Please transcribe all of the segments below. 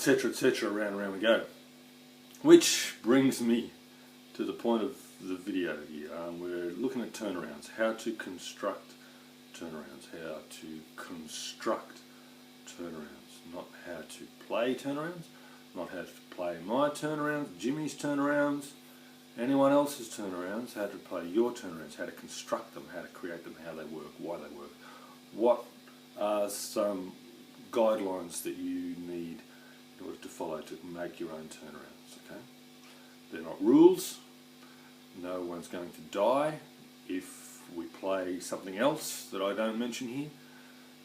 etc., etc., round and round we go. Which brings me to the point of the video here. We're looking at turnarounds, how to construct turnarounds, not how to play turnarounds, not how to play my turnarounds, Jimmy's turnarounds, anyone else's turnarounds, how to play your turnarounds, how to construct them, how to create them, how they work, why they work. What are some guidelines that you need in order to follow to make your own turnarounds, okay? They're not rules. No one's going to die if we play something else that I don't mention here.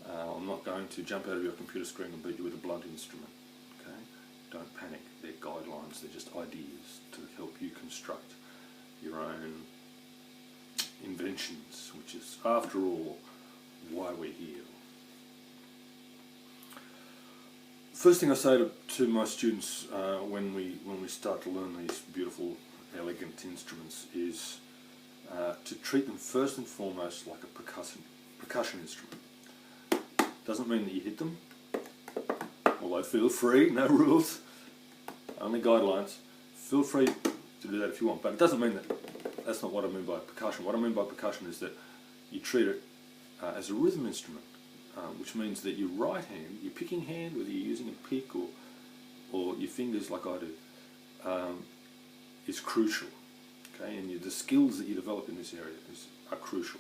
I'm not going to jump out of your computer screen and beat you with a blunt instrument, okay? Don't panic. They're guidelines. They're just ideas to help you construct your own inventions, which is, after all, why we're here. First thing I say to my students when we start to learn these beautiful, elegant instruments is to treat them first and foremost like a percussion instrument. Doesn't mean that you hit them, although feel free, no rules, only guidelines. Feel free to do that if you want, but it doesn't mean that. That's not what I mean by percussion. What I mean by percussion is that you treat it as a rhythm instrument. Which means that your right hand, your picking hand, whether you're using a pick or your fingers like I do, is crucial. Okay, and the skills that you develop in this area are crucial.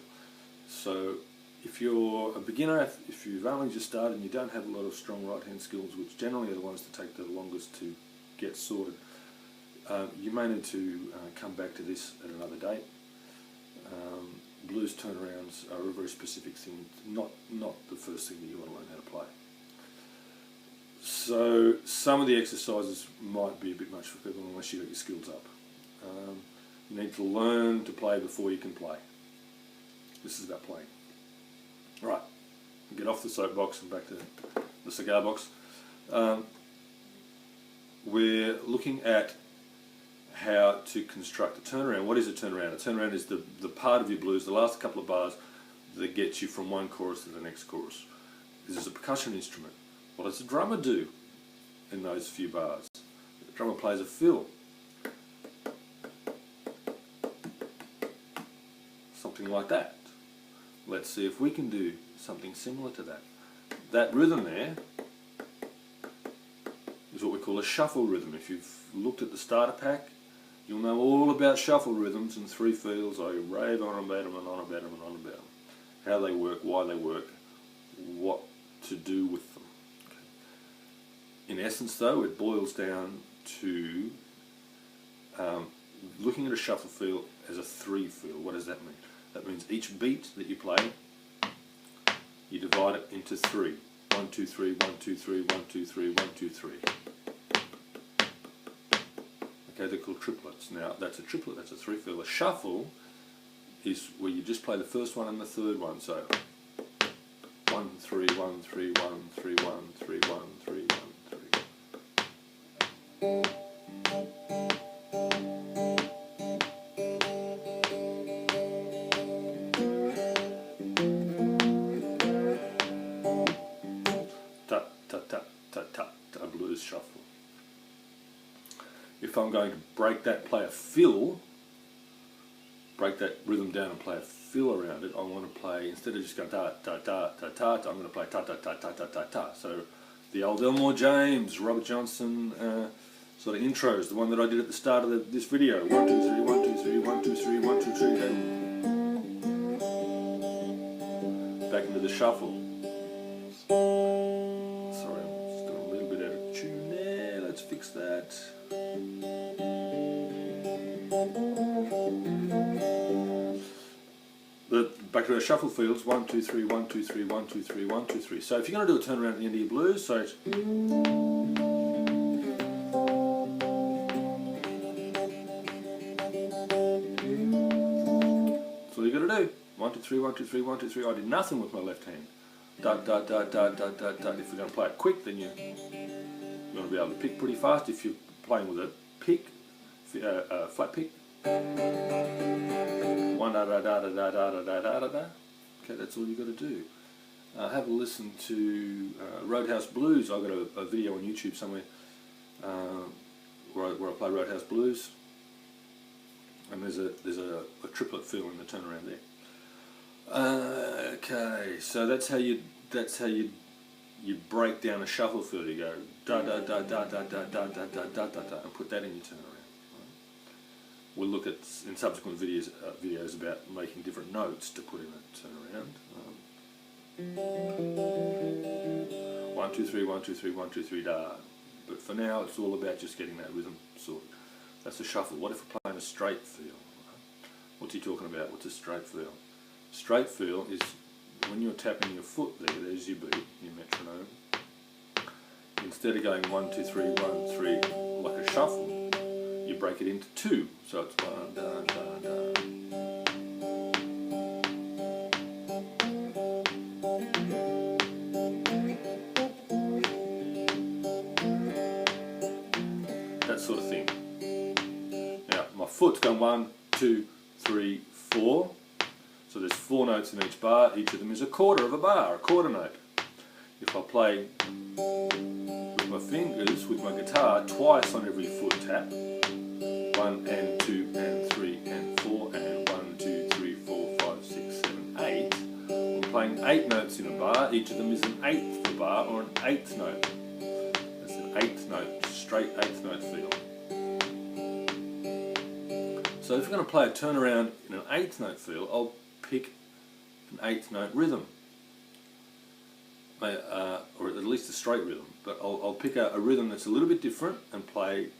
So if you're a beginner, if you've only just started and you don't have a lot of strong right hand skills, which generally are the ones that take the longest to get sorted, you may need to come back to this at another date. Blues turnarounds are a very specific thing, not the first thing that you want to learn how to play. So some of the exercises might be a bit much for people unless you got your skills up. You need to learn to play before you can play. This is about playing. Right, get off the soapbox and back to the cigar box. We're looking at how to construct a turnaround. What is a turnaround? A turnaround is the part of your blues, the last couple of bars, that gets you from one chorus to the next chorus. This is a percussion instrument. What does the drummer do in those few bars? The drummer plays a fill. Something like that. Let's see if we can do something similar to that. That rhythm there is what we call a shuffle rhythm. If you've looked at the starter pack, you'll know all about shuffle rhythms and three feels. I rave on about them and on about them and on about them. How they work, why they work, what to do with them. Okay. In essence though, it boils down to looking at a shuffle feel as a three feel. What does that mean? That means each beat that you play, you divide it into three. 1, 2, 3, 1, 2, 3, 1, 2, 3, 1, 2, 3. Okay, they're called triplets. Now, that's a triplet, that's a three feel. A shuffle is where you just play the first one and the third one. So 1, 3, 1, 3, 1, 3, 1, 3, 1, 3, 1, 3. Ta ta ta ta ta, a blues shuffle. If I'm going to break that, play a fill, break that rhythm down and play a fill around it, I want to play, instead of just going ta ta ta ta ta, I'm going to play ta ta ta ta ta ta ta. So the old Elmore James, Robert Johnson sort of intros, the one that I did at the start of this video. 1, 2, 3, 1, 2, 3, 1, 2, 3, 1, 2, 3, then back into the shuffle. Sorry, I'm just doing a little bit out of tune there. Let's fix that. Back to through our shuffle fields, 1, 2, 3, 1, 2, 3, 1, 2, 3, 1, 2, 3. So if you're going to do a turnaround at the end of your blues, so it's that's all you got to do. 1, 2, 3, 1, 2, 3, 1, 2, 3. I did nothing with my left hand. Da da da da da da da. If we're going to play it quick, then you want to be able to pick pretty fast. If you're playing with a pick, flat pick. 1 da da da da da da da da da da. Okay, that's all you got to do. Have a listen to Roadhouse Blues. I've got a video on YouTube somewhere where I play Roadhouse Blues, and there's a triplet feel in the turnaround there. Okay, so that's how you break down a shuffle feel. You go da da da da da da da da da da da, and put that in your turnaround. We'll look at in subsequent videos about making different notes to put in a turnaround. 1, 2, 3, 1, 2, 3, 1, 2, 3, da. But for now, it's all about just getting that rhythm sorted. That's a shuffle. What if we're playing a straight feel? What's he talking about? What's a straight feel? Straight feel is when you're tapping your foot there. There's your beat, your metronome. Instead of going 1, 2, 3, 1, 3 like a shuffle, you break it into 2. So it's da da da da. That sort of thing. Now my foot's going 1, 2, 3, 4. So there's 4 notes in each bar. Each of them is a quarter of a bar, a quarter note. If I play with my fingers, with my guitar, twice on every foot tap, 1 and 2 and 3 and 4 and 1, 2, 3, 4, 5, 6, 7, 8. I'm playing 8 notes in a bar. Each of them is an eighth of a bar or an eighth note. That's an eighth note, straight eighth note feel. So if we're going to play a turnaround in an eighth note feel, I'll pick an eighth note rhythm, or at least a straight rhythm. But I'll pick a rhythm that's a little bit different and play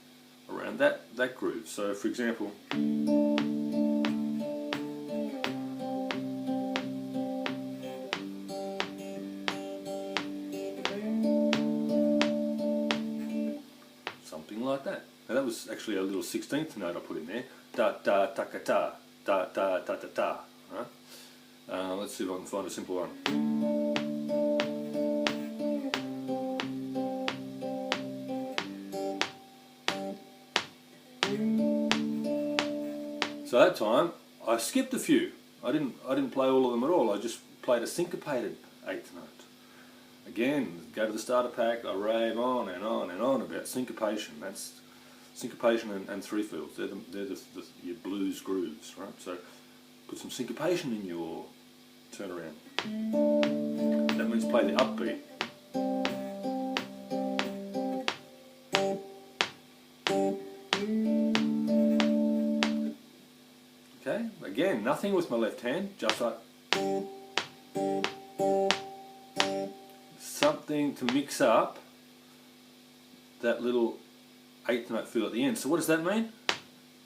around that groove. So for example, something like that. Now that was actually a little 16th note I put in there. Da da ta ka ta, da da ta ta ta. Right? Let's see if I can find a simple one. So that time I skipped a few. I didn't play all of them at all. I just played a syncopated eighth note. Again, go to the starter pack. I rave on and on and on about syncopation. That's syncopation and 3 fields. They're your blues grooves, right? So put some syncopation in your turnaround. That means play the upbeat. Okay, again, nothing with my left hand, just like something to mix up that little eighth note feel at the end. So what does that mean?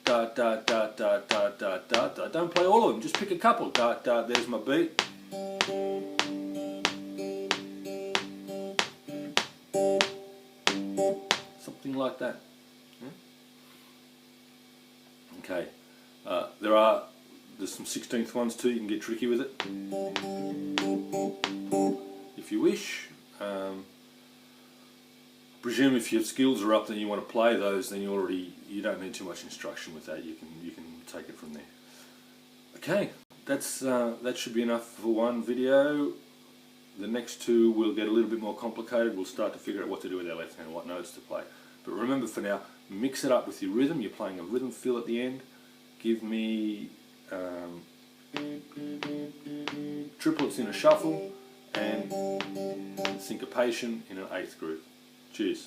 Da da da da da da da da. Don't play all of them, just pick a couple. Da da, there's my beat. Something like that. Okay. There's some 16th ones too. You can get tricky with it if you wish. Presume if your skills are up, then you want to play those. Then you don't need too much instruction with that. You can take it from there. Okay, that should be enough for one video. The next 2 will get a little bit more complicated. We'll start to figure out what to do with our left hand, what notes to play. But remember, for now, mix it up with your rhythm. You're playing a rhythm feel at the end. Give me triplets in a shuffle and syncopation in an eighth groove. Cheers.